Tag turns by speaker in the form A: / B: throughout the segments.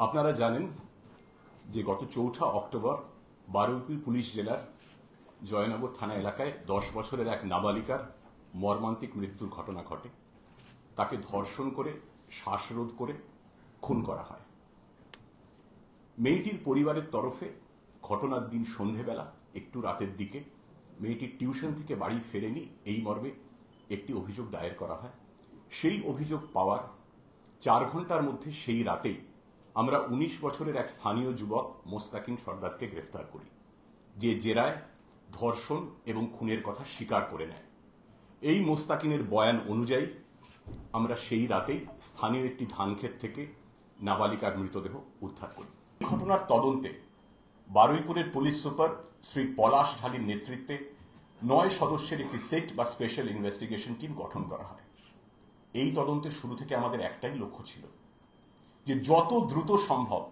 A: আপনারা জানেন যে গত ৪ঠা অক্টোবর বারুইপুর পুলিশ জেলার জয়নগর থানা এলাকায় ১০ বছরের এক নাবালিকার মর্মান্তিক মৃত্যুর ঘটনা ঘটে। তাকে ধর্ষণ করে শ্বাসরোধ করে খুন করা হয়। মেয়েটির পরিবারের তরফে ঘটনার দিন সন্ধেবেলা একটু রাতের দিকে মেয়েটির টিউশন থেকে বাড়ি ফেরেনি এই মর্মে একটি অভিযোগ দায়ের করা হয়। সেই অভিযোগ পাওয়ার ৪ ঘন্টার মধ্যে সেই রাতেই আমরা ১৯ বছরের এক স্থানীয় যুবক মোস্তাকিন সর্দারকে গ্রেফতার করি, যে জেরায় ধর্ষণ এবং খুনের কথা স্বীকার করে নেয়। এই মোস্তাকিনের বয়ান অনুযায়ী আমরা সেই রাতেই স্থানীয় একটি ধানক্ষেত থেকে নাবালিকার মৃতদেহ উদ্ধার করি। ঘটনার তদন্তে বারুইপুরের পুলিশ সুপার শ্রী পলাশ ঢালির নেতৃত্বে ৯ সদস্যের একটি সেট বা স্পেশাল ইনভেস্টিগেশন টিম গঠন করা হয়। এই তদন্তের শুরু থেকে আমাদের একটাই লক্ষ্য ছিল যে যত দ্রুত সম্ভব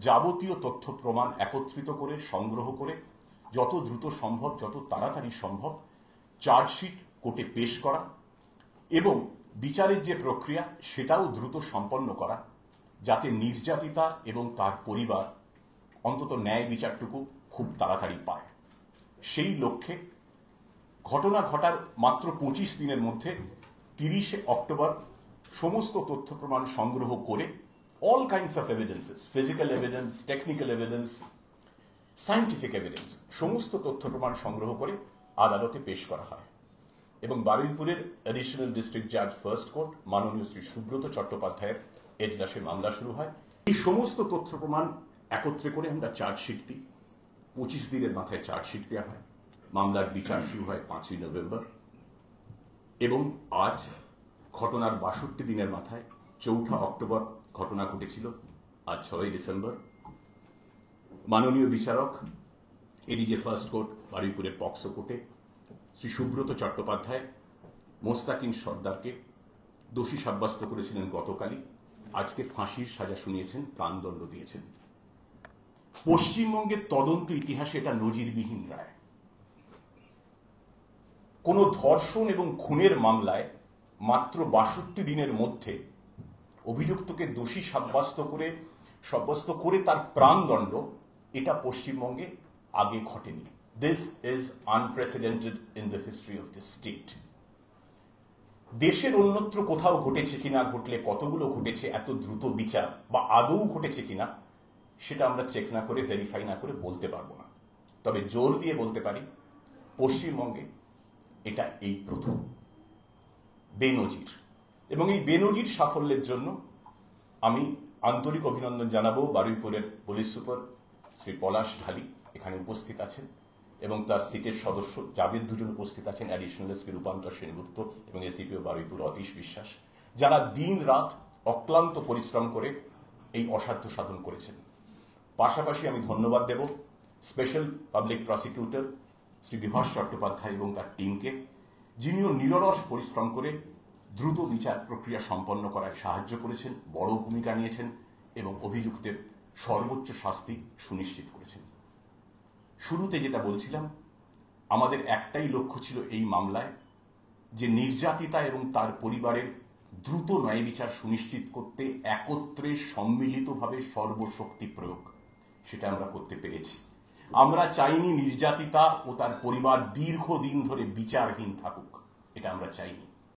A: যাবতীয় তথ্য প্রমাণ একত্রিত করে সংগ্রহ করে যত দ্রুত সম্ভব যত তাড়াতাড়ি সম্ভব চার্জশিট কোর্টে পেশ করা এবং বিচারের যে প্রক্রিয়া সেটাও দ্রুত সম্পন্ন করা, যাতে নির্যাতিতা এবং তার পরিবার অন্তত ন্যায় বিচারটুকু খুব তাড়াতাড়ি পায়। সেই লক্ষ্যে ঘটনা ঘটার মাত্র ২৫ দিনের মধ্যে ৩০শে অক্টোবর সমস্ত তথ্য প্রমাণ সংগ্রহ করে all kinds of evidences, physical evidence, technical evidence, scientific evidence, সমস্ত তথ্য প্রমাণ সংগ্রহ করে আদালতে পেশ করা হয় এবং বারুইপুরের অ্যাডিশনাল ডিস্ট্রিক্ট জাজ ফার্স্ট কোর্ট মাননীয় শ্রী সুব্রত চট্টোপাধ্যায়ের এজলাসে মামলা শুরু হয়। এই সমস্ত তথ্য প্রমাণ একত্রে করে আমরা চার্জশিট দিই। ২৫ দিনের মাথায় চার্জশিট দেওয়া হয়। মামলার বিচার শুরু হয় ৫ই নভেম্বর এবং আজ ঘটনার ৬২ দিনের মাথায় ৪ঠা অক্টোবর ঘটনা ঘটেছিল। আজ ৬ই ডিসেম্বর মাননীয় বিচারক এডিজে ফার্স্ট কোর্ট বারুইপুরের পক্সো কোর্টে শ্রী সুব্রত চট্টোপাধ্যায় মোস্তাকিন সর্দারকে দোষী সাব্যস্ত করেছিলেন গতকালই। আজকে ফাঁসির সাজা শুনিয়েছেন, প্রাণদণ্ড দিয়েছেন। পশ্চিমবঙ্গের তদন্ত ইতিহাসে এটা নজিরবিহীন রায়। কোন ধর্ষণ এবং খুনের মামলায় মাত্র ৬২ দিনের মধ্যে অভিযুক্তকে দোষী সাব্যস্ত করে তার প্রাণদণ্ড, এটা পশ্চিমবঙ্গে আগে ঘটেনি। This is unprecedented in the history of this state. দেশের অন্যত্র কোথাও ঘটেছে কিনা, ঘটলে কতগুলো ঘটেছে, এত দ্রুত বিচার বা আদৌ ঘটেছে কিনা সেটা আমরা চেক না করে ভেরিফাই না করে বলতে পারবো না। তবে জোর দিয়ে বলতে পারি পশ্চিমবঙ্গে এটা এই প্রথম বেনজির, এবং এই বেনজির সাফল্যের জন্য আমি আন্তরিক অভিনন্দন জানাবো বারুইপুরের পুলিশ সুপার শ্রী পলাশ ঢালি, এখানে উপস্থিত আছেন, এবং তার সিটের সদস্য যাদের দুজন উপস্থিত আছেন, অ্যাডিশনাল এসপি রূপান্তর সেনগুপ্ত এবং এসডিপিও বারুইপুর অতীশ বিশ্বাস, যারা দিন রাত অক্লান্ত পরিশ্রম করে এই অসাধ্য সাধন করেছেন। পাশাপাশি আমি ধন্যবাদ দেব special public prosecutor Shri Bibhas Chattopadhyay এবং তার টিমকে, যিনিও নিরলস পরিশ্রম করে দ্রুত বিচার প্রক্রিয়া সম্পন্ন করায় সাহায্য করেছেন, বড় ভূমিকা নিয়েছেন এবং অভিযুক্তের সর্বোচ্চ শাস্তি সুনিশ্চিত করেছেন। শুরুতে যেটা বলছিলাম, আমাদের একটাই লক্ষ্য ছিল এই মামলায় যে নির্যাতিতা এবং তার পরিবারের দ্রুত ন্যায় বিচার সুনিশ্চিত করতে একত্রে সম্মিলিতভাবে সর্বশক্তি প্রয়োগ, সেটা আমরা করতে পেরেছি। আমরা চাইনি নির্যাতিতা ও তার পরিবার দীর্ঘদিন ধরে বিচারহীন থাকুক, এটা আমরা চাইনি।